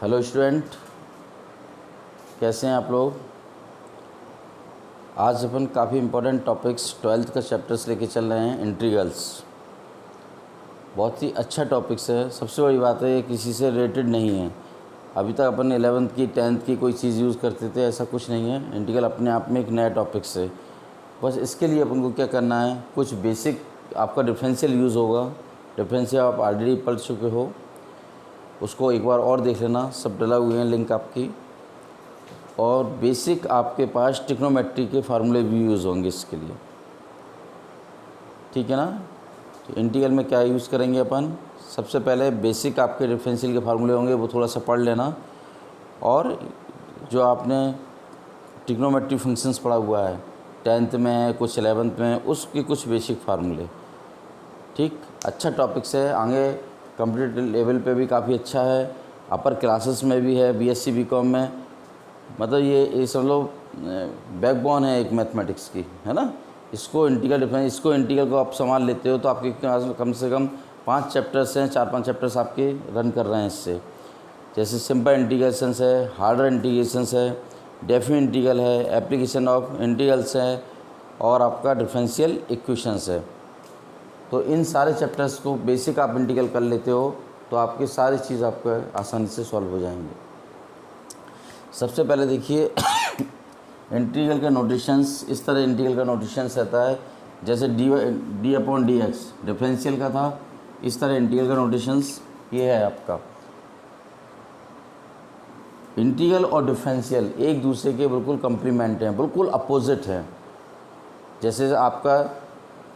Hello student, कैसे हैं आप लोग। आज अपन काफ़ी इम्पोर्टेंट टॉपिक्स 12th का चैप्टर्स लेके चल रहे हैं। इंटीग्रल्स बहुत ही अच्छा टॉपिक्स है। सबसे बड़ी बात है ये किसी से रिलेटेड नहीं है। अभी तक अपन 11th की 10th की कोई चीज़ यूज़ करते थे, ऐसा कुछ नहीं है। इंटीग्रल अपने आप में एक नया टॉपिक्स है। बस इसके लिए अपन को क्या करना है, कुछ बेसिक आपका डिफरेंशियल यूज़ होगा। डिफरेंशियल आप ऑलरेडी पढ़ चुके हो, उसको एक बार और देख लेना, सब डला हुए हैं लिंक आपकी। और बेसिक आपके पास ट्रिग्नोमेट्री के फार्मूले भी यूज़ होंगे इसके लिए, ठीक है ना। तो इंटीग्रल में क्या यूज़ करेंगे अपन, सबसे पहले बेसिक आपके डिफरेंशियल के फार्मूले होंगे, वो थोड़ा सा पढ़ लेना। और जो आपने ट्रिग्नोमेट्री फंक्शंस पढ़ा हुआ है 10th में है, कुछ 11th में है, उसके कुछ बेसिक फार्मूले, ठीक। अच्छा टॉपिक्स है, आगे कंप्यूटर लेवल पे भी काफ़ी अच्छा है, अपर क्लासेस में भी है, बीएससी बीकॉम में। मतलब ये सब लोग बैकबोन है एक मैथमेटिक्स की, है ना। इसको इंटीग्रल डिफरेंस, इसको इंटीग्रल को आप संभाल लेते हो तो आपके कम से कम 5 चैप्टर्स हैं, 4-5 चैप्टर्स आपके रन कर रहे हैं इससे। जैसे सिंपल इंटीग्रेशंस है, हार्डर इंटीग्रेशंस है, डेफिनेट इंटीग्रल है, एप्लीकेशन ऑफ इंटीग्रल्स है, और आपका डिफरेंशियल इक्वेशंस है। तो इन सारे चैप्टर्स को बेसिक आप इंटीग्रल कर लेते हो तो आपकी सारी चीज़ आपको आसानी से सॉल्व हो जाएंगे। सबसे पहले देखिए इंटीग्रल का नोटेशंस, इस तरह इंटीग्रल का नोटेशंस रहता है। जैसे D upon D x differential का था, इस तरह इंटीग्रल का नोटेशंस ये है आपका। इंटीग्रल और डिफरेंशियल एक दूसरे के बिल्कुल कम्प्लीमेंट हैं, बिल्कुल अपोजिट हैं। जैसे आपका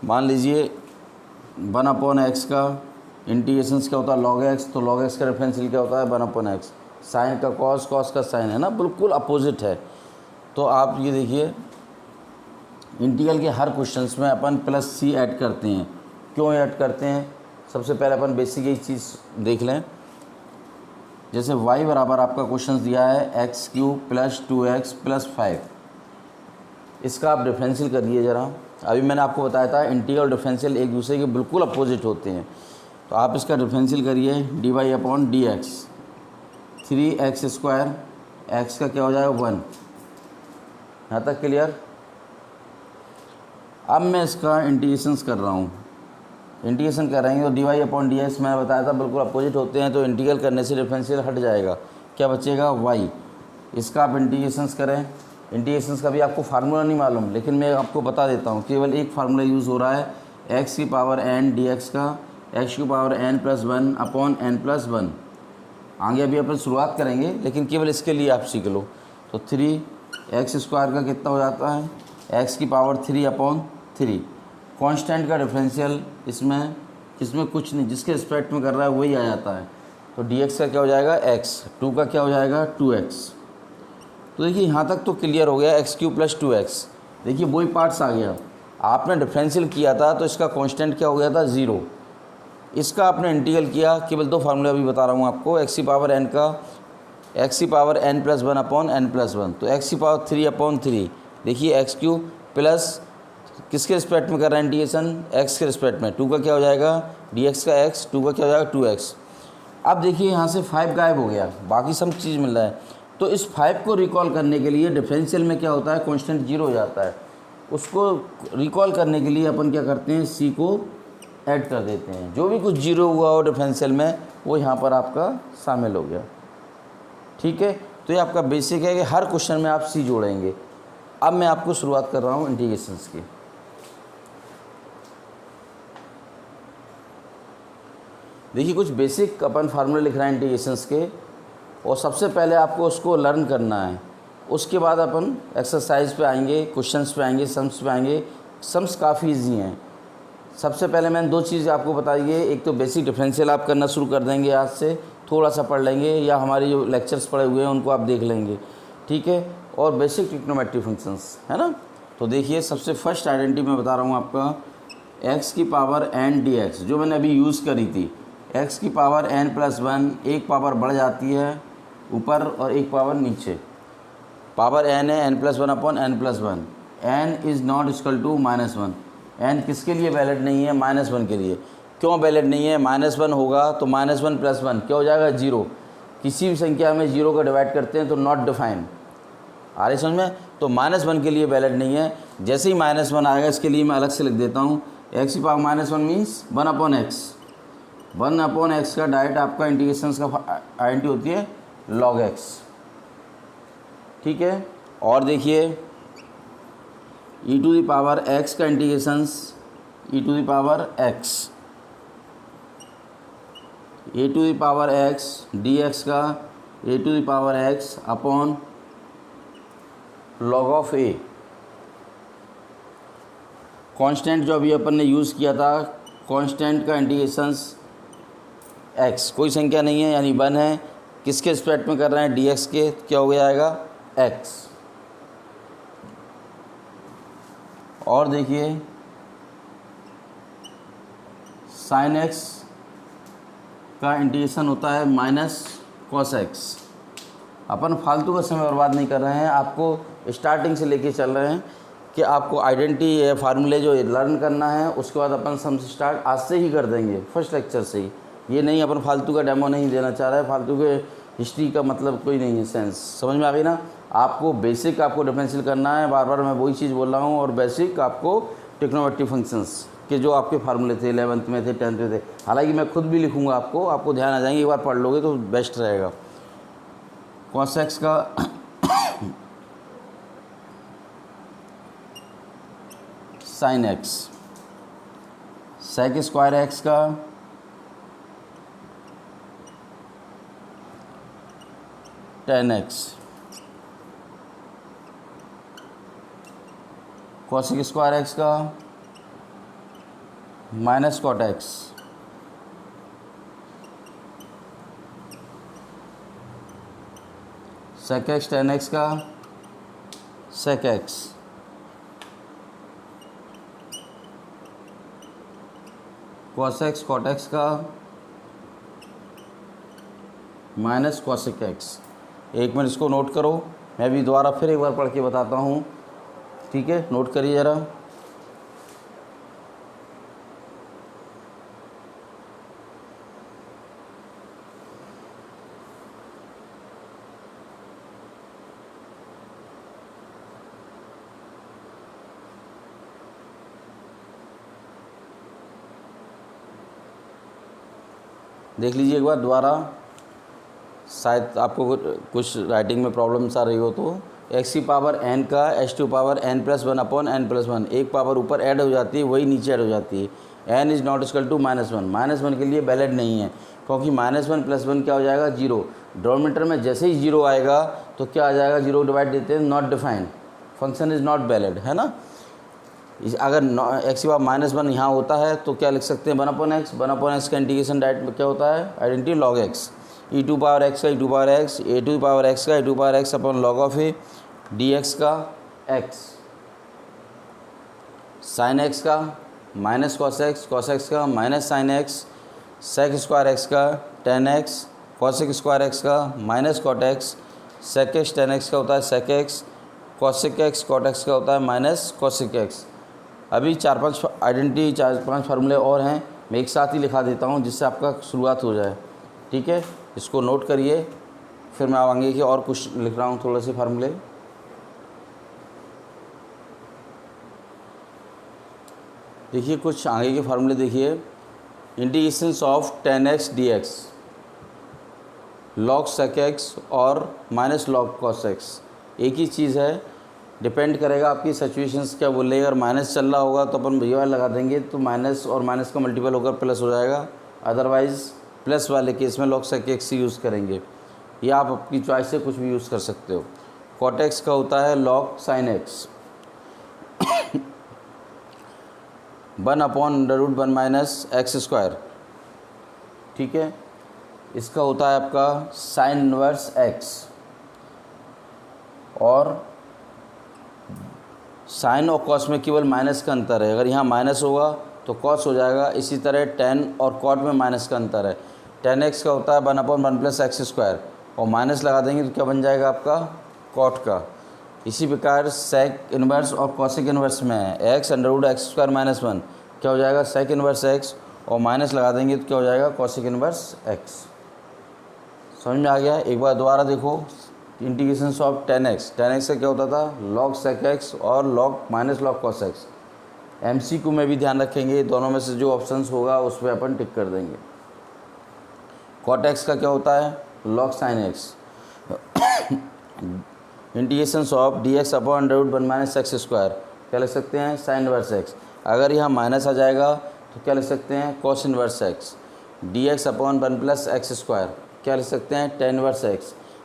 मान लीजिए 1 अपॉन एक्स का इंटीग्रेशंस क्या होता है, लॉग एक्स, तो लॉग एक्स का डिफरेंशियल क्या होता है 1 अपॉन एक्स। साइन का कॉस, कॉस का साइन, है ना, बिल्कुल अपोजिट है। तो आप ये देखिए इंटीग्रल के हर क्वेश्चंस में अपन प्लस सी ऐड करते हैं। क्यों ऐड करते हैं, सबसे पहले अपन बेसिक एक चीज़ देख लें। जैसे y बराबर आपका क्वेश्चन दिया है x³ + 2x + 5, इसका आप डिफरेंशियल करिए ज़रा। अभी मैंने आपको बताया था इंटीग्रल और डिफरेंशियल एक दूसरे के बिल्कुल अपोजिट होते हैं। तो आप इसका डिफरेंशियल करिए, dy upon D x, 3x², x का क्या हो जाएगा 1। यहाँ तक क्लियर। अब मैं इसका इंटीग्रेशंस कर रहा हूँ, इंटीग्रेशन कर रहे हैं तो dy अपॉन डी एक्स मैंने बताया था बिल्कुल अपोजिट होते हैं, तो इंटीग्रल करने से डिफरेंशियल हट जाएगा, क्या बचेगा y। इसका आप इंटीग्रेशंस करें। इंटीग्रेशंस का भी आपको फार्मूला नहीं मालूम, लेकिन मैं आपको बता देता हूँ, केवल एक फार्मूला यूज़ हो रहा है x की पावर n dx का, x की पावर n + 1 अपॉन n + 1। आगे अभी अपन शुरुआत करेंगे, लेकिन केवल इसके लिए आप सीख लो। तो 3x² का कितना हो जाता है, x की पावर 3 अपॉन 3। कांस्टेंट का डिफरेंशियल इसमें कुछ नहीं, जिसके रिस्पेक्ट में कर रहा है वही आ जाता है। तो dx का क्या हो जाएगा x, 2 का क्या हो जाएगा 2x। तो देखिए यहाँ तक तो क्लियर हो गया, x³ + 2x। देखिए वही पार्ट्स आ गया। आपने डिफरेंशियल किया था तो इसका कांस्टेंट क्या हो गया था 0। इसका आपने इंटीग्रल किया, केवल 2 फार्मूले अभी बता रहा हूँ आपको। x की पावर n का, x की पावर n + 1 अपॉन n + 1, तो x की पावर 3 अपॉन 3। देखिए x³ प्लस किसके रिस्पेक्ट में कर रहे हैं इंटीग्रेशन, x के रिस्पेक्ट में। 2 का क्या हो जाएगा dx का x, 2 का क्या हो जाएगा 2x। अब देखिए यहाँ से 5 गायब हो गया, बाकी सब चीज़ मिल रहा है। तो इस 5 को रिकॉल करने के लिए डिफरेंशियल में क्या होता है, कांस्टेंट 0 हो जाता है। उसको रिकॉल करने के लिए अपन क्या करते हैं, c को ऐड कर देते हैं। जो भी कुछ 0 हुआ हो डिफरेंशियल में वो यहाँ पर आपका शामिल हो गया, ठीक है। तो ये आपका बेसिक है कि हर क्वेश्चन में आप c जोड़ेंगे। अब मैं आपको शुरुआत कर रहा हूँ इंटीग्रेशंस की। देखिए कुछ बेसिक अपन फार्मूले लिख रहे हैं इंटीग्रेशंस के, और सबसे पहले आपको उसको लर्न करना है। उसके बाद अपन एक्सरसाइज पे आएंगे, क्वेश्चंस पे आएंगे, सम्स पे आएंगे। सम्स काफ़ी इजी हैं। सबसे पहले मैंने 2 चीज़ आपको बताई है, एक तो बेसिक डिफरेंशियल आप करना शुरू कर देंगे आज से, थोड़ा सा पढ़ लेंगे, या हमारे जो लेक्चर्स पढ़े हुए हैं उनको आप देख लेंगे, ठीक है। और बेसिक ट्रिग्नोमेट्री फंक्शंस, है ना। तो देखिए सबसे फर्स्ट आइडेंटिटी मैं बता रहा हूँ आपका, x की पावर n dx, जो मैंने अभी यूज़ करी थी। x की पावर n + 1, एक पावर बढ़ जाती है ऊपर और एक पावर नीचे। पावर n है n + 1 upon n + 1। n is not equal to -1। n किसके लिए वैलिड नहीं है, -1 के लिए। क्यों वैलिड नहीं है, -1 होगा तो -1 + 1 क्या हो जाएगा 0। किसी भी संख्या में 0 को डिवाइड करते हैं तो नॉट डिफाइन। आ रही समझ में? तो -1 के लिए वैलिड नहीं है। जैसे ही -1 आएगा इसके लिए मैं अलग से लिख देता हूँ, x की पावर -1 मीन्स 1/x। 1/x का डायरेक्ट आपका इंटीग्रेशन का आइडेंटिटी होती है log x। ठीक है, और देखिए e⁻x का इंटीग्रेशंस e⁻x, e⁻x dx का e⁻x upon log of a। Constant जो अभी अपन ने यूज़ किया था, कांस्टेंट का इंटीग्रेशंस x, कोई संख्या नहीं है यानी 1 है, किसके रिस्पेक्ट में कर रहे हैं, dx के, क्या हो गया आएगा x। और देखिए sin x का इंटीग्रेशन होता है -cos x। अपन फालतू का समय बर्बाद नहीं कर रहे हैं, आपको स्टार्टिंग से लेके चल रहे हैं कि आपको आइडेंटिटी या फार्मूले जो लर्न करना है उसके बाद अपन सम से स्टार्ट आज से ही कर देंगे, फर्स्ट लेक्चर से ही। ये नहीं अपन फालतू का डेमो नहीं देना चाह रहा है, फालतू के हिस्ट्री का मतलब कोई नहीं है सेंस। समझ में आ गई ना? आपको बेसिक आपको डिफरेंशियल करना है, बार बार मैं वही चीज़ बोल रहा हूँ। और बेसिक आपको ट्रिग्नोमेट्रिक फंक्शंस के जो आपके फार्मूले थे 11th में थे, 10th में थे, हालांकि मैं खुद भी लिखूँगा, आपको ध्यान आ जाएंगे, एक बार पढ़ लोगे तो बेस्ट रहेगा। cos x का sin x, sec square x का tan x, cosec square x का minus cot x, sec x tan x का sec x, cos x cot x का माइनस cosec x। एक मिनट इसको नोट करो, मैं भी दोबारा फिर एक बार पढ़ के बताता हूँ। ठीक है, नोट करिए ज़रा। देख लीजिए एक बार दोबारा, शायद आपको कुछ राइटिंग में प्रॉब्लम्स आ रही हो तो x की पावर n का h to power n+1 upon n+1, एक पावर ऊपर ऐड हो जाती है, वही नीचे ऐड हो जाती है। n is not equal to -1, -1 के लिए वैलिड नहीं है, क्योंकि -1 + 1 क्या हो जाएगा 0। डिनोमिनेटर में जैसे ही 0 आएगा तो क्या आ जाएगा, 0 डिवाइड देते हैं, not defined, function is not valid, है ना। अगर x की पावर -1 यहाँ होता है तो क्या लिख सकते हैं 1/x। 1/x का इंटीग्रेशन डायरेक्ट में क्या होता है, आइडेंटिटी log x, e⁻x का e⁻x, a⁻x का e⁻x upon log of a, dx का x, sin x का माइनस cos x का minus sin x, sec square x का tan x, cosec square x का minus cot x, sec x tan x का होता है sec x, cosec x cot x का होता है माइनस cosec x। अभी 4-5 आइडेंटिटी, 4-5 फार्मूले और हैं, मैं एक साथ ही लिखा देता हूँ जिससे आपका शुरुआत हो जाए। ठीक है, इसको नोट करिए, फिर मैं आगे कि और कुछ लिख रहा हूँ थोड़े से फार्मूले। देखिए कुछ आगे के फार्मूले देखिए, integrations of tan x dx, log sec x और माइनस log cos x, एक ही चीज़ है, डिपेंड करेगा आपकी सिचुएशंस क्या बोले। अगर माइनस चल रहा होगा तो अपन भैया लगा देंगे तो माइनस और माइनस का मल्टीपल होकर प्लस हो जाएगा, अदरवाइज़ प्लस वाले केस में log sec x यूज़ करेंगे, या आप अपनी चॉइस से कुछ भी यूज़ कर सकते हो। cot x का होता है log sin x, 1/√1 minus x square. ठीक है, इसका होता है आपका साइन इनवर्स x, और साइन और कॉस में केवल माइनस का अंतर है, अगर यहाँ माइनस होगा तो कॉस हो जाएगा। इसी तरह टेन और कॉट में माइनस का अंतर है, tan x का होता है 1/1 + एक्स स्क्वायर, और माइनस लगा देंगे तो क्या बन जाएगा आपका कॉट का। इसी प्रकार सेक इन्वर्स और कॉसिक इन्वर्स में है x√x² - 1, क्या हो जाएगा सेक इन्वर्स x, और माइनस लगा देंगे तो क्या हो जाएगा कॉसिक इन्वर्स x। समझ में आ गया? एक बार दोबारा देखो, इंटीग्रेशन ऑफ 10x, 10x का क्या होता था, log sec x और log minus log cos x। MCQ में भी ध्यान रखेंगे, दोनों में से जो ऑप्शंस होगा उस पर अपन टिक कर देंगे। cot x का क्या होता है, log sin x। Integration of dx upon root 1 minus x square, क्या लिख सकते हैं, साइन इनवर्स x। अगर यहाँ माइनस आ जाएगा तो क्या लिख सकते हैं, cos inverse x। dx upon 1 plus x square, क्या लिख सकते हैं, tan इनवर्स x।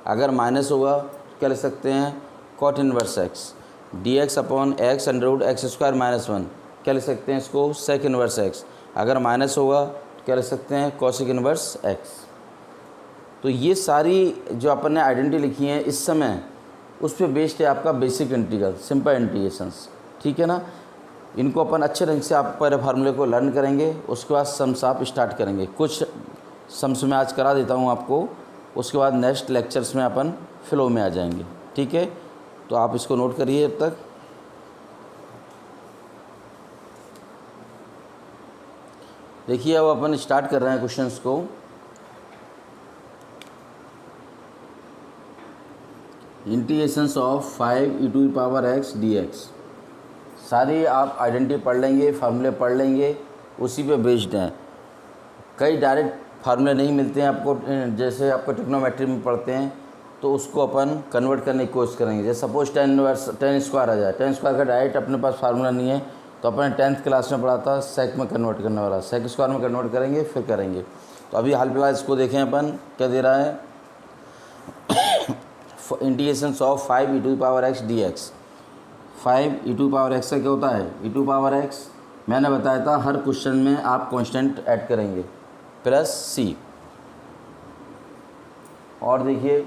अगर माइनस होगा तो क्या लिख सकते हैं, cot inverse x। dx upon x under root x square minus 1, क्या लिख सकते हैं इसको, सेक इनवर्स x। अगर माइनस होगा तो क्या लिख सकते हैं, कॉसिक इनवर्स x। तो ये सारी जो अपन ने आइडेंटिटी लिखी हैं इस समय, उस पर बेस्ड है आपका बेसिक इंटीग्रल, सिंपल इंटीग्रेशंस, ठीक है ना। इनको अपन अच्छे ढंग से आप पहले फार्मूले को लर्न करेंगे, उसके बाद सम्स आप स्टार्ट करेंगे। कुछ सम्स में आज करा देता हूँ आपको, उसके बाद नेक्स्ट लेक्चर्स में अपन फ्लो में आ जाएंगे, ठीक है। तो आप इसको नोट करिए अब तक। देखिए अब अपन स्टार्ट कर रहे हैं क्वेश्चंस को। इंटीग्रेशंस ऑफ 5e⁻x dx, सारी आप आइडेंटिटी पढ़ लेंगे, फार्मूले पढ़ लेंगे, उसी पे बेस्ड हैं। कई डायरेक्ट फार्मूले नहीं मिलते हैं आपको, जैसे आपको ट्रिग्नोमेट्री में पढ़ते हैं, तो उसको अपन कन्वर्ट करने की कोशिश करेंगे। जैसे सपोज tan स्क्वायर आ जाए, tan स्क्वायर का डायरेक्ट अपने पास फार्मूला नहीं है, तो अपन 10th क्लास में पढ़ा था सेक में कन्वर्ट करने वाला, सेक स्क्वायर में कन्वर्ट करेंगे फिर करेंगे। तो अभी हाल फिलहाल इसको देखें अपन क्या दे रहा है, integrations of 5e⁻x dx। 5e⁻x का क्या होता है, e⁻x मैंने बताया था हर क्वेश्चन में आप कांस्टेंट ऐड करेंगे प्लस c। और देखिए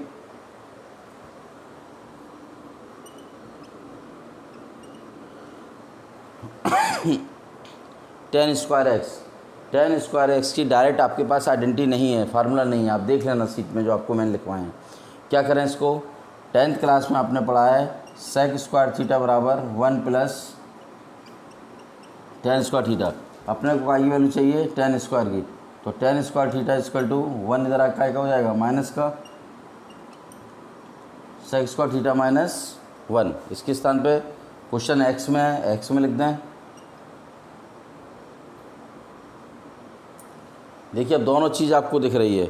tan स्क्वायर x की डायरेक्ट आपके पास आइडेंटिटी नहीं है, फार्मूला नहीं है, आप देख लेना सीट में जो आपको मैंने लिखवाए हैं। क्या करें इसको, 10th क्लास में आपने पढ़ा है सेक स्क्वायर थीटा बराबर 1 प्लस tan स्क्वायर थीटा। अपने को आई वैल्यू चाहिए tan स्क्वायर की, तो tan square theta equal to 1 इधर आकर का हो जाएगा माइनस का सेक स्क्वायर थीटा माइनस 1। इसके स्थान पे क्वेश्चन x में है, x में लिख दें। देखिए अब दोनों चीज़ आपको दिख रही है,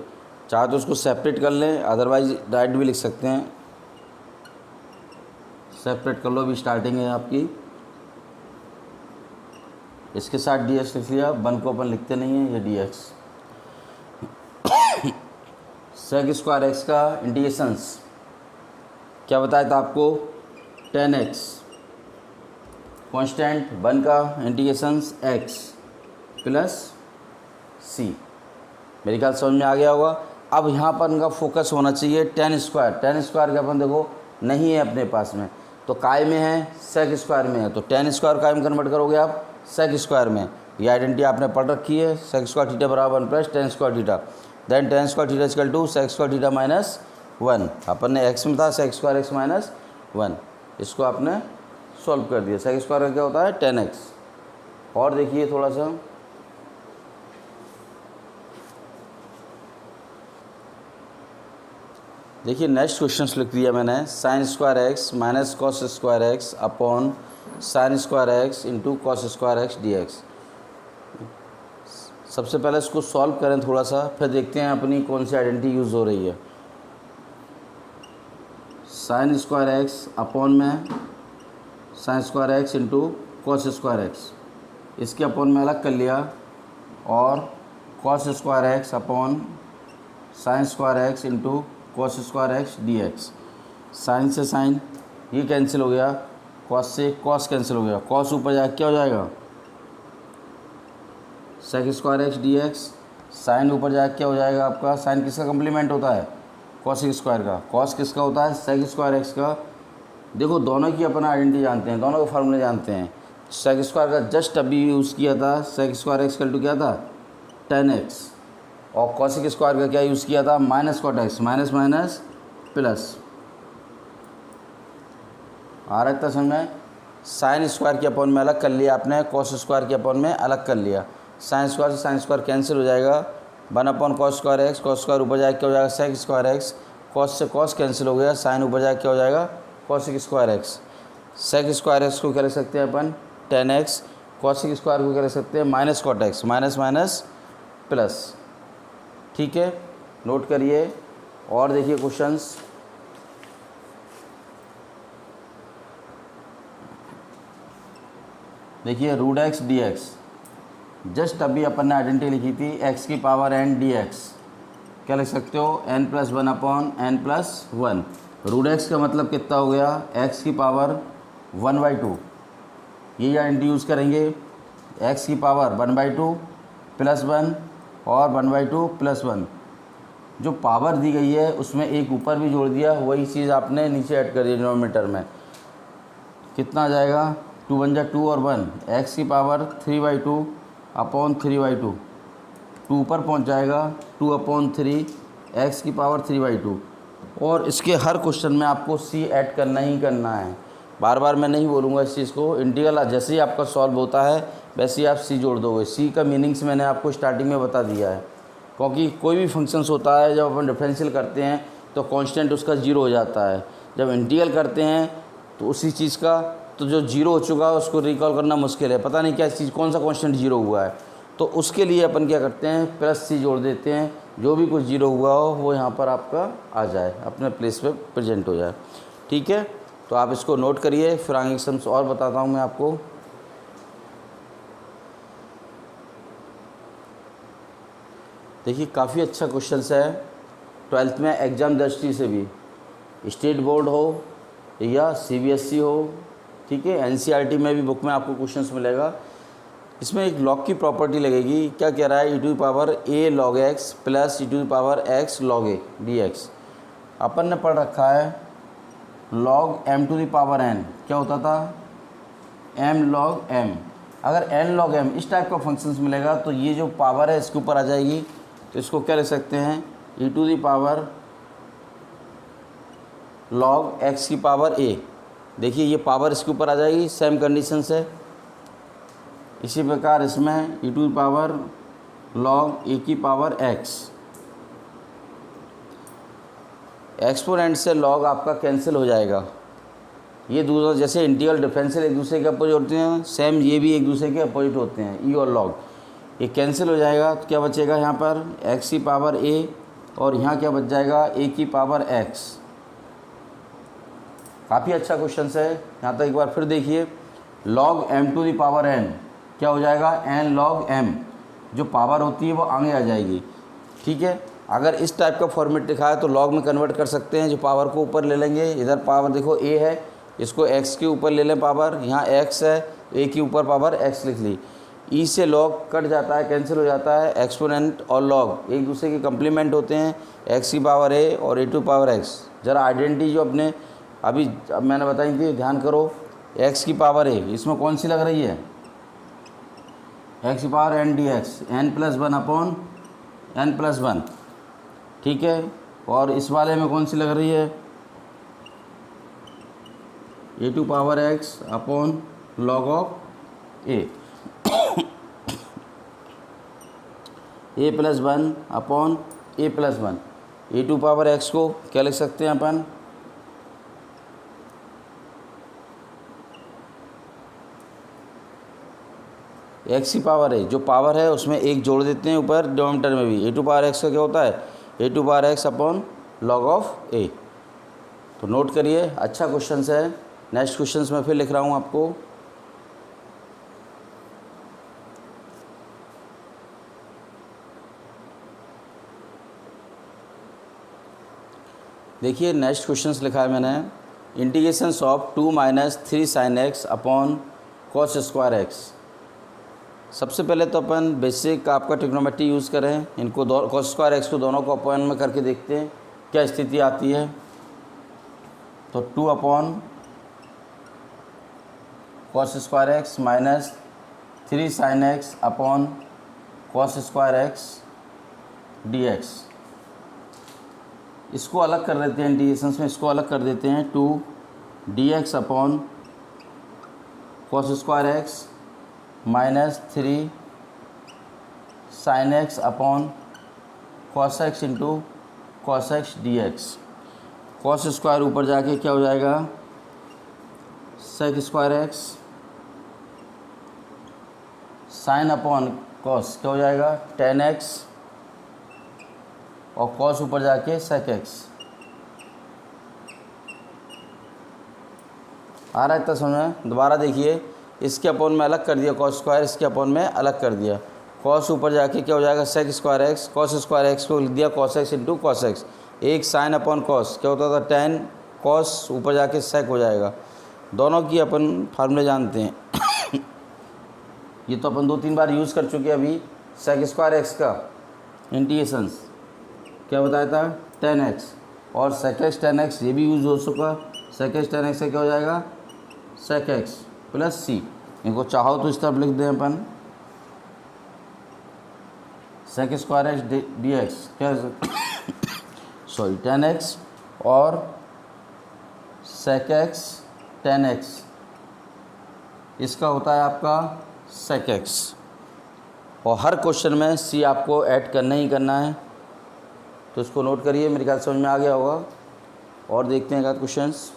चाहे तो उसको सेपरेट कर लें, अदरवाइज डायरेक्ट भी लिख सकते हैं। सेपरेट कर लो, अभी स्टार्टिंग है आपकी। इसके साथ dx लिख लिया, 1 को अपन लिखते नहीं है, ये dx। सेक स्क्वायर x का इंटीग्रेशंस क्या बताया था आपको, tan x कॉन्स्टेंट 1 का इंटीग्रेशंस x प्लस c। मेरे ख्याल समझ में आ गया होगा। अब यहाँ पर इनका फोकस होना चाहिए tan स्क्वायर के अपन देखो नहीं है अपने पास में, तो काय में है, सेक स्क्वायर में है, तो tan स्क्वायर काय में कन्वर्ट करोगे आप सेक स्क्वायर में। ये आइडेंटिटी आपने पढ़ रखी है, सेक स्क्वायर थीटा बराबर 1 plus tan square theta, then tan square theta equal to sec square theta minus 1। अपन ने x में था सेक स्क्वायर x माइनस 1, इसको आपने सॉल्व कर दिया। सेक स्क्वायर का क्या होता है, tan x। और देखिए थोड़ा सा, देखिए नेक्स्ट क्वेश्चन लिख दिया मैंने, sign square x minus cos square x upon sine square x into cos square x dx। सबसे पहले इसको सॉल्व करें थोड़ा सा, फिर देखते हैं अपनी कौन सी आइडेंटिटी यूज़ हो रही है। साइन स्क्वायर एक्स अपॉन में sine square x into cos square x, इसके अपॉन में अलग कर लिया, और cos square x upon sine square x into cos square x dx। Sine से साइन ये कैंसिल हो गया, कॉस से कॉस कैंसिल हो गया, कॉस ऊपर जाकर क्या हो जाएगा, sec square x dx। Sine ऊपर जाकर क्या हो जाएगा आपका, साइन किसका कंप्लीमेंट होता है, कॉसिक स्क्वायर का। कॉस किसका होता है, सेक स्क्वायर एक्स का। देखो दोनों की अपन आइडेंटिटी जानते हैं, दोनों के फार्मूले जानते हैं। सेक स्क्वायर का जस्ट अभी यूज़ किया था, sec square x equal to क्या था, tan x, और कॉसिक स्क्वायर का क्या यूज़ किया था, minus cot x, minus minus plus. आ रहा था समझ में। साइन स्क्वायर के अपॉन में अलग कर लिया आपने, कॉस स्क्वायर के अपॉन में अलग कर लिया। साइन स्क्वायर से साइन स्क्वायर कैंसिल हो जाएगा, 1 upon cos square x, cos square ऊपर जाएगा क्या हो जाएगा सेक स्क्वायर एक्स, कॉस से कॉस कैंसिल हो गया, साइन ऊपर जाएगा क्या हो जाएगा cosec square x. Sec square x को क्या लिख सकते हैं अपन 10x, कॉसिक स्क्वायर को क्या लिख सकते हैं minus cot x, minus minus plus. ठीक है, नोट करिए और देखिए क्वेश्चंस। देखिए root x d x, just अभी अपन ने आइडेंटिटी लिखी थी x की पावर n डी एक्स, क्या लिख सकते हो n+1 upon n+1। Root x का मतलब कितना हो गया x की पावर 1/2, ये आइडेंटिटी यूज़ करेंगे x की पावर 1/2 +1 और 1/2 +1। जो पावर दी गई है उसमें एक ऊपर भी जोड़ दिया, वही चीज़ आपने नीचे ऐड कर दी डिनोमिनेटर में। कितना आ जाएगा 2 × 2 और 1, x की पावर 3/2 अपॉन 3/2, 2 ऊपर पहुंच जाएगा 2/3 x की पावर 3/2। और इसके हर क्वेश्चन में आपको c ऐड करना ही करना है, बार बार मैं नहीं बोलूँगा इस चीज़ को। इंटीग्रल जैसे ही आपका सॉल्व होता है वैसे ही आप c जोड़ दोगे। c का मीनिंग्स मैंने आपको स्टार्टिंग में बता दिया है, क्योंकि कोई भी फंक्शंस होता है जब अपन डिफरेंशियल करते हैं तो कांस्टेंट उसका 0 हो जाता है, जब इंटीग्रल करते हैं तो उसी चीज़ का तो जो 0 हो चुका है उसको रिकॉल करना मुश्किल है, पता नहीं क्या चीज़ कौन सा कांस्टेंट 0 हुआ है, तो उसके लिए अपन क्या करते हैं +c जोड़ देते हैं, जो भी कुछ 0 हुआ हो वो यहाँ पर आपका आ जाए, अपने प्लेस पे प्रेजेंट हो जाए। ठीक है, तो आप इसको नोट करिए, फिर आगे सम्स और बताता हूँ मैं आपको। देखिए काफ़ी अच्छा क्वेश्चन है, 12th में एग्ज़ाम दृष्टि से भी, स्टेट बोर्ड हो या CBSE हो, ठीक है, NCERT में भी बुक में आपको क्वेश्चंस मिलेगा। इसमें एक लॉग की प्रॉपर्टी लगेगी, क्या कह रहा है e⁴a log x plus e⁴x log a dx। अपन ने पढ़ रखा है log m⁴n, क्या होता था m log m। अगर n log m इस टाइप का फंक्शंस मिलेगा तो ये जो पावर है इसके ऊपर आ जाएगी, तो इसको क्या लिख सकते हैं e⁴ log x की पावर a। देखिए ये पावर इसके ऊपर आ जाएगी, सेम कंडीशन से। इसी प्रकार इसमें e⁴ log a की पावर x, एक्सपोनेंट से log आपका कैंसिल हो जाएगा। ये दूसरा जैसे इंटीग्रल डिफरेंशियल एक दूसरे के अपोजिट होते हैं, सेम ये भी एक दूसरे के अपोजिट होते हैं, e और log। ये कैंसिल हो जाएगा तो क्या बचेगा यहाँ पर x की पावर a, और यहाँ क्या बच जाएगा a की पावर x। काफ़ी अच्छा क्वेश्चन है, यहाँ तक एक बार फिर देखिए। log m⁴n क्या हो जाएगा n log m, जो पावर होती है वो आगे आ जाएगी। ठीक है, अगर इस टाइप का फॉर्मेट लिखा है तो log में कन्वर्ट कर सकते हैं, जो पावर को ऊपर ले लेंगे, इधर पावर देखो a है, इसको x के ऊपर ले लें पावर, यहाँ x है, a के ऊपर पावर x लिख ली। e से log कट जाता है, कैंसिल हो जाता है, एक्सपोनेंट और log एक दूसरे के कम्प्लीमेंट होते हैं, x की पावर a और a⁴x। ज़रा आइडेंटिटी जो अपने अभी मैंने बताई थी ध्यान करो, x की पावर a इसमें कौन सी लग रही है x की power n dx, n+1 upon n+1। ठीक है, और इस वाले में कौन सी लग रही है a⁴x upon log of a, a+1 upon a+1। a⁴x को क्या लिख सकते हैं अपन x की पावर है, जो पावर है उसमें एक जोड़ देते हैं ऊपर डिनोमिनेटर में भी। a⁴x का क्या होता है a⁴x upon log of a। तो नोट करिए, अच्छा क्वेश्चन है। नेक्स्ट क्वेश्चन मैं फिर लिख रहा हूँ आपको। देखिए नेक्स्ट क्वेश्चंस लिखा है मैंने, integrations of 2 - 3 sin x upon cos square x. सबसे पहले तो अपन बेसिक आपका ट्रिग्नोमेट्री यूज़ करें, इनको cos स्क्वायर एक्स को दोनों को अपॉन में करके देखते हैं क्या स्थिति आती है। तो 2 upon cos square x minus 3 sin x upon cos square x dx। इसको अलग कर देते हैं, इंटीग्रेशंस में इसको अलग कर देते हैं। 2 dx upon cos square x minus 3 sin x upon cos x into cos x d x. Cos square ऊपर जाके क्या हो जाएगा, sec square x, sine upon cos क्या हो जाएगा, टेन एक्स, और कॉस ऊपर जाके सेक एक्स। आ रहा है इतना समझ में? दोबारा देखिए, इसके अपॉन में अलग कर दिया कॉस स्क्वायर, इसके अपॉन में अलग कर दिया। कॉस ऊपर जाके क्या हो जाएगा, sec square x, cos square x को लिख दिया cos x into cos x. एक साइन अपॉन कॉस क्या होता था, टेन कॉस, ऊपर जाके सेक हो जाएगा। दोनों की अपन फार्मूले जानते हैं। ये तो अपन 2-3 बार यूज़ कर चुके हैं अभी। सेक स्क्वायर एक्स का इंटीग्रेशंस क्या बताया था, टेन एक्स, और सेक एक्स टेन एक्स ये भी यूज़ हो चुका। सेक एक्स टेन एक्स से क्या हो जाएगा, सेक एक्स प्लस सी। इनको चाहो तो इस तरफ लिख दें अपन, sec square x d x क्या सॉरी टेन एक्स और सेक एक्स टेन एक्स, इसका होता है आपका सेक एक्स। और हर क्वेश्चन में सी आपको ऐड करना ही करना है, तो इसको नोट करिए। मेरे ख्याल समझ में आ गया होगा। और देखते हैं एक आध क्वेश्चंस।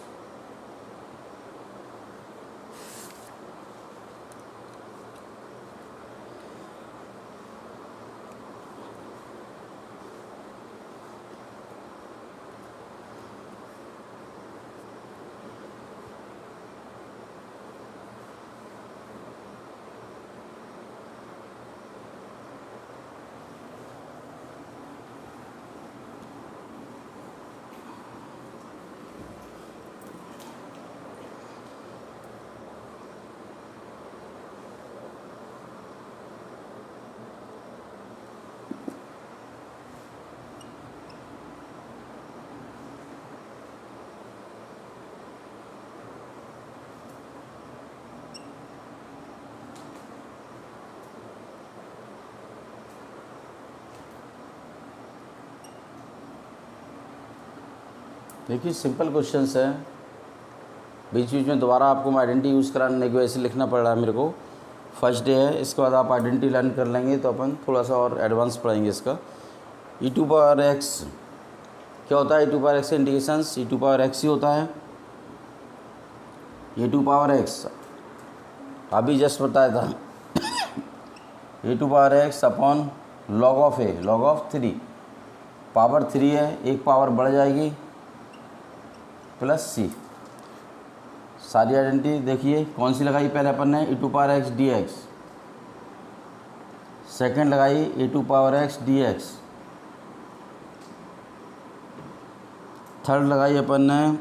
देखिए सिंपल क्वेश्चंस है, बीच बीच में दोबारा आपको मैं आइडेंटिटी यूज़ कराने की वजह से लिखना पड़ रहा है मेरे को। फर्स्ट डे है, इसके बाद आप आइडेंटिटी लर्न कर लेंगे तो अपन थोड़ा सा और एडवांस पढ़ेंगे इसका। ई टू पावर एक्स क्या होता है, e to power x integrations e to power x ही होता है। ए टू पावर एक्स अभी जस्ट बताया था, a to power x upon log of a, log of 3, power 3 है, एक पावर बढ़ जाएगी प्लस सी। सारी आइडेंटिटी देखिए कौन सी लगाई, पहले अपन ने a to power x d x, second लगाई a to power x d x, third लगाई अपन ने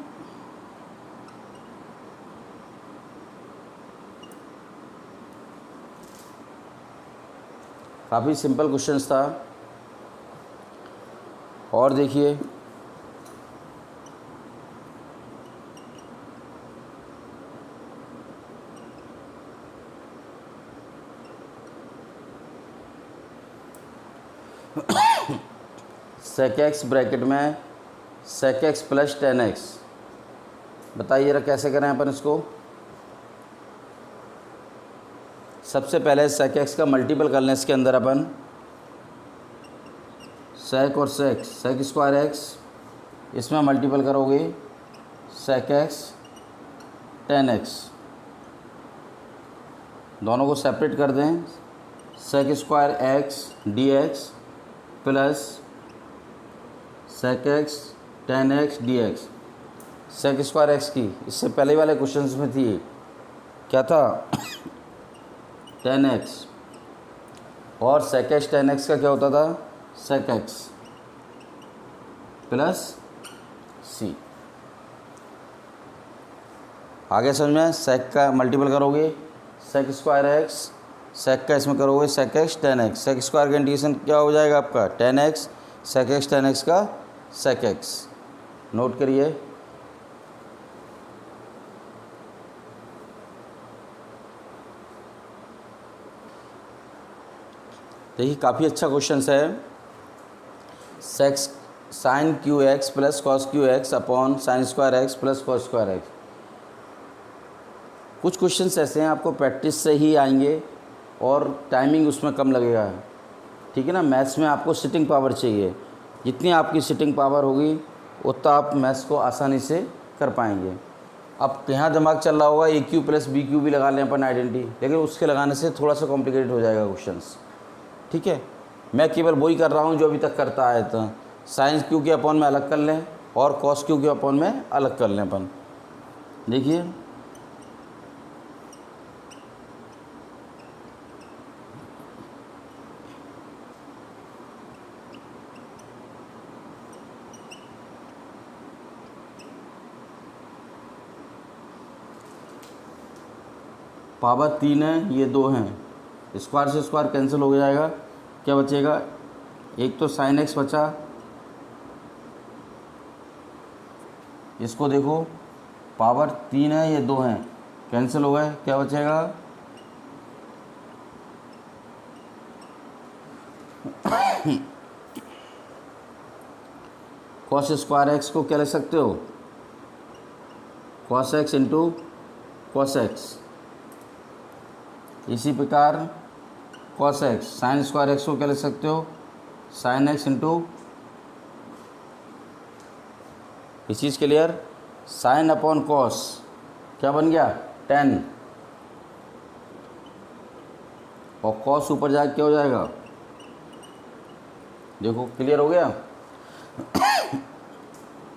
काफ़ी सिंपल क्वेश्चंस था। और देखिए सेक एक्स ब्रैकेट में sec x plus tan x, बताइए जरा कैसे करें अपन इसको। सबसे पहले सेक एक्स का मल्टीपल कर लें इसके अंदर अपन, सेक और सेक, सेक स्क्वायर एक्स, इसमें मल्टीपल करोगे सेक एक्स टेन एक्स, दोनों को सेपरेट कर दें, sec square x d x plus sec x tan x d x. Sec square x की इससे पहले वाले क्वेश्चंस में थी, क्या था, टेन एक्स, और सेक एक्स टेन एक्स का क्या होता था, सेक एक्स प्लस सी। आगे समझ में, सेक का मल्टीपल करोगे सेक स्क्वायर एक्स, सेक का इसमें करोगे sec x tan x, sec square का इंटीग्रेशन क्या हो जाएगा आपका, tan x, sec x tan x का सेक एक्स। नोट करिए। देखिए काफ़ी अच्छा क्वेश्चन है। Sec x sine cube x plus cos cube x upon sine square x plus cos square x. कुछ क्वेश्चंस ऐसे हैं आपको प्रैक्टिस से ही आएंगे और टाइमिंग उसमें कम लगेगा, ठीक है ना। मैथ्स में आपको सिटिंग पावर चाहिए, जितनी आपकी सिटिंग पावर होगी उतना आप मैथ्स को आसानी से कर पाएंगे। अब यहाँ दिमाग चल रहा होगा ए क्यू प्लस बी क्यू भी लगा लें अपन आइडेंटिटी, लेकिन उसके लगाने से थोड़ा सा कॉम्प्लिकेटेड हो जाएगा क्वेश्चंस। ठीक है, मैं केवल वही कर रहा हूँ जो अभी तक करता आया था। साइंस क्यू के अपॉन में अलग कर लें और कॉस क्यू के अपॉन में अलग कर लें अपन। देखिए पावर 3 है, ये 2 हैं, स्क्वायर से स्क्वायर कैंसिल हो जाएगा, क्या बचेगा, एक तो साइन एक्स बचा, इसको देखो पावर 3 है, ये 2 हैं, कैंसिल हो गए, क्या बचेगा, कॉस स्क्वायर एक्स को क्या लिख सकते हो, cos x into cos x. इसी प्रकार cos x sine square x को क्या लिख सकते हो, साइन एक्स इंटू, इस चीज़ क्लियर, साइन अपॉन कॉस क्या बन गया 10, और कॉस ऊपर जाके क्या हो जाएगा, देखो क्लियर हो गया,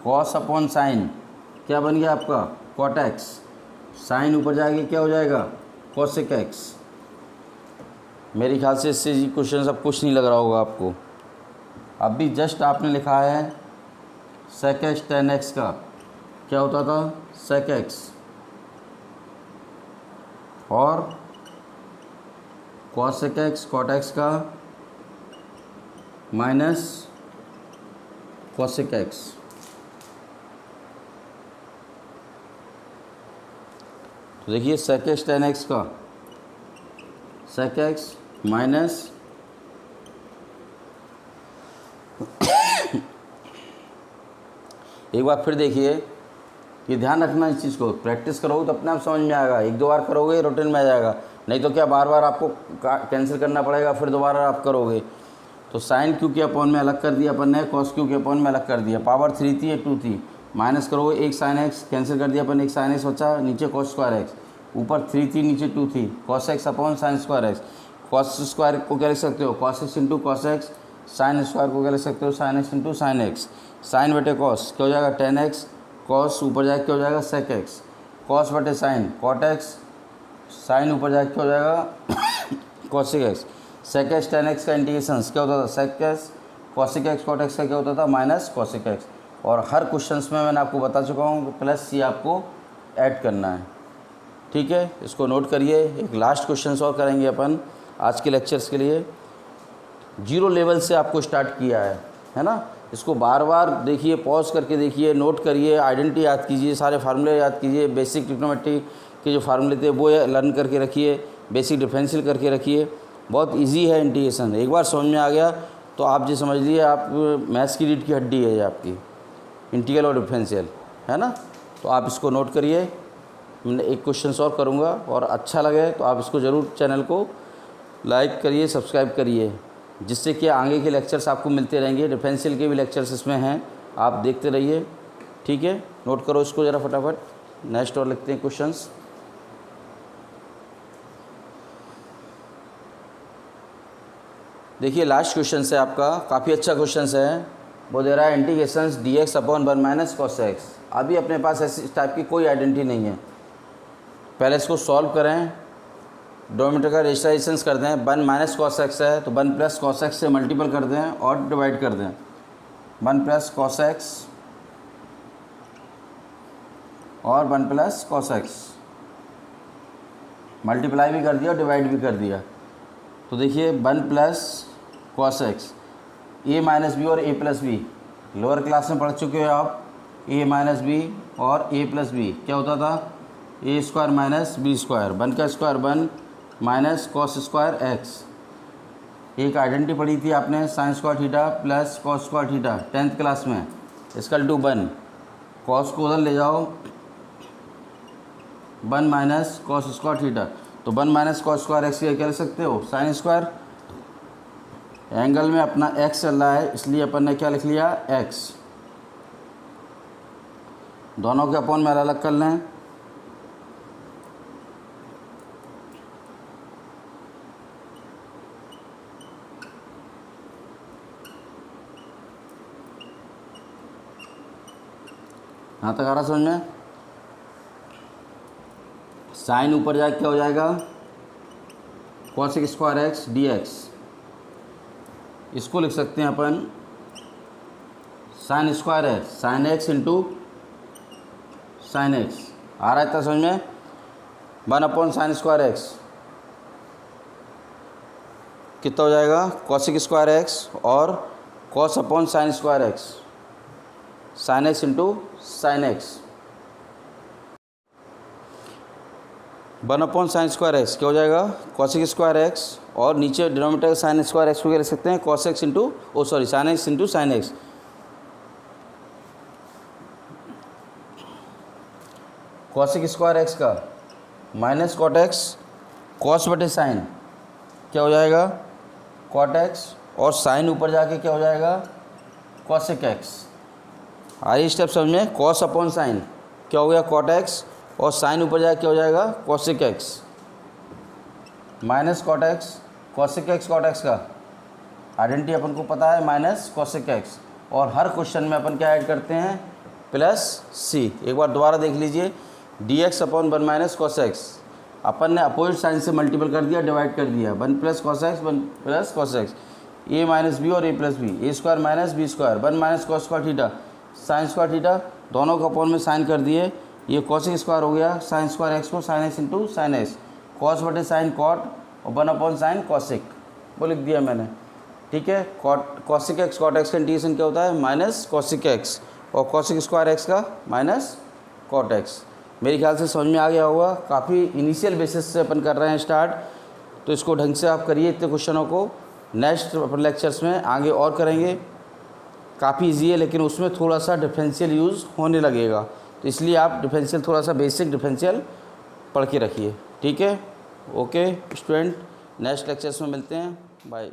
कॉस अपॉन साइन क्या बन गया आपका कॉट एक्स, साइन ऊपर जाएगी क्या हो जाएगा कॉसेक एक्स। मेरे ख्याल से इससे जी क्वेश्चन सब कुछ नहीं लग रहा होगा आपको। अभी जस्ट आपने लिखा है सेक एक्स टेन एक्स का क्या होता था सेक एक्स, और कॉसेक एक्स कॉट एक्स का माइनस कॉसेक एक्स। तो देखिए सेक एक्स टेन एक्स का सेक एक्स माइनस एक बार फिर देखिए कि ध्यान रखना इस चीज़ को, प्रैक्टिस करोगे तो अपने आप समझ में आएगा, एक दो बार करोगे रूटीन में आ जाएगा, नहीं तो क्या बार बार आपको कैंसिल करना पड़ेगा, फिर दोबारा आप करोगे। तो साइन क्यू के अपॉन में अलग कर दिया अपन ने, कॉस क्यू के अपॉन में अलग कर दिया, पावर 3 थी ये 2 थी, माइनस करोगे एक साइन एक्स कैंसिल कर दिया अपन, एक साइन एक्स बचा, नीचे कॉस स्क्वायर एक्स, ऊपर 3 थी नीचे 2 थी, cos x upon sine square x. Cos square को क्या लिख सकते हो cos x into cos x, sine square को क्या लिख सकते हो sine x into sine x. Sine बटे कॉस क्या हो जाएगा 10x, कॉस ऊपर जाके क्या हो जाएगा सेक एक्स, कॉस बटे साइन कॉट एक्स, साइन ऊपर जाके क्या हो जाएगा cosec x. Sec x 10x का इंटीग्रेशन क्या होता था sec x, cosec x cot x का क्या होता था माइनस कॉसिक एक्स। और हर क्वेश्चंस में मैंने आपको बता चुका हूँ प्लस सी आपको ऐड करना है। ठीक है, इसको नोट करिए। एक लास्ट क्वेश्चन और करेंगे अपन आज के लेक्चर्स के लिए। जीरो लेवल से आपको स्टार्ट किया है ना, इसको बार बार देखिए, पॉज करके देखिए, नोट करिए, आइडेंटिटी याद कीजिए, सारे फार्मूले याद कीजिए, बेसिक ट्रिग्नोमेट्री के जो फार्मूले थे वो लर्न करके रखिए, बेसिक डिफरेंशियल करके रखिए। बहुत इजी है इंटीग्रेशन, एक बार समझ में आ गया तो आप जी समझ लीजिए आप मैथ्स की रीढ़ की हड्डी है ये आपकी, इंटीग्रल और डिफरेंशियल, है ना। तो आप इसको नोट करिए। मैं एक क्वेश्चन और करूँगा, और अच्छा लगे तो आप इसको ज़रूर चैनल को लाइक करिए, सब्सक्राइब करिए, जिससे कि आगे के लेक्चर्स आपको मिलते रहेंगे। डिफरेंशियल के भी लेक्चर्स इसमें हैं, आप देखते रहिए। ठीक है, नोट करो इसको ज़रा फटाफट। नेक्स्ट और लिखते हैं क्वेश्चंस। देखिए लास्ट क्वेश्चन है आपका, काफ़ी अच्छा क्वेश्चन है। वो दे रहा है integration dx upon 1 minus cos x. अभी अपने पास ऐसी टाइप की कोई आइडेंटिटी नहीं है। पहले इसको सॉल्व करें, डोमीटर का रेशनलाइजेशन कर दें। 1 माइनस कॉस एक्स है तो 1 प्लस कॉस एक्स से मल्टीपल कर दें और डिवाइड कर दें। 1 प्लस कॉस एक्स और 1 प्लस कॉस एक्स, मल्टीप्लाई भी कर दिया और डिवाइड भी कर दिया। तो देखिए 1 प्लस कॉस एक्स, ए माइनस बी और ए प्लस बी, लोअर क्लास में पढ़ चुके हो आप। ए माइनस बी और ए प्लस बी क्या होता था, ए स्क्वायर माइनस बी स्क्वायर, 1 का square 1 minus cos square x. एक आइडेंटिटी पढ़ी थी आपने, sign square theta plus cos square theta 10th class में, इसकल टू 1, कॉस को उधर ले जाओ, 1 माइनस कॉस स्क्वायर थीटा, तो 1 माइनस कॉस स्क्वायर एक्स क्या लिख सकते हो साइन स्क्वायर, एंगल में अपना x चल रहा है, इसलिए अपन ने क्या लिख लिया, x। दोनों के अपॉन में अलग कर लें। यहाँ तक आ रहा समझ में। साइन ऊपर जाके क्या हो जाएगा, cosec स्क्वायर एक्स dx। इसको लिख सकते हैं अपन साइन स्क्वायर है sine x into sine x. आ रहा है इतना समझ में। 1 साइन स्क्वायर एक्स कितना हो जाएगा, cosec स्क्वायर एक्स और cos upon sine square x, sign x into sine x. 1 sign square x क्या हो जाएगा, cosec स्क्वायर एक्स और नीचे डिनोमिनेटर साइन स्क्वायर एक्स को क्या लिख सकते हैं, cos x into sine x into sine x. cosec square x का माइनस कॉट एक्स कॉस बटे साइन क्या हो जाएगा, कॉट एक्स और साइन ऊपर जाके क्या हो जाएगा, cosec एक्स। आइए स्टेप समझ में। cos अपॉन साइन क्या हो गया, कॉट एक्स और साइन ऊपर जाके क्या हो जाएगा, cosec x minus cot x. cosec x cot x का आइडेंटिटी अपन को पता है, माइनस cosec एक्स। और हर क्वेश्चन में अपन क्या ऐड करते हैं, प्लस सी। एक बार दोबारा देख लीजिए, dx upon 1 minus cos x अपन ने अपोजिट साइन से मल्टीपल कर दिया, डिवाइड कर दिया। 1 plus cos x 1 plus cos x, a minus b और a plus b, a square minus b square, 1 minus cos square theta sine square theta, दोनों को अपॉन में साइन कर दिए। ये cosec स्क्वायर हो गया साइन स्क्वायर एक्स को sign x into sine x, cos बटे साइन कॉट और 1 अपॉन साइन cosec वो लिख दिया मैंने। ठीक है, cosec एक्स कॉट एक्स का इंटीग्रेशन क्या होता है, माइनस cosec एक्स और cosec स्क्वायर एक्स का माइनस कॉट एक्स। मेरे ख्याल से समझ में आ गया होगा। काफ़ी इनिशियल बेसिस से अपन कर रहे हैं स्टार्ट, तो इसको ढंग से आप करिए इतने क्वेश्चनों को। नेक्स्ट अपन लेक्चर्स में आगे और करेंगे। काफ़ी इजी है, लेकिन उसमें थोड़ा सा डिफरेंशियल यूज़ होने लगेगा, तो इसलिए आप डिफरेंशियल थोड़ा सा बेसिक डिफरेंशियल पढ़ के रखिए। ठीक है, ओके स्टूडेंट, नेक्स्ट लेक्चर्स में मिलते हैं, बाय।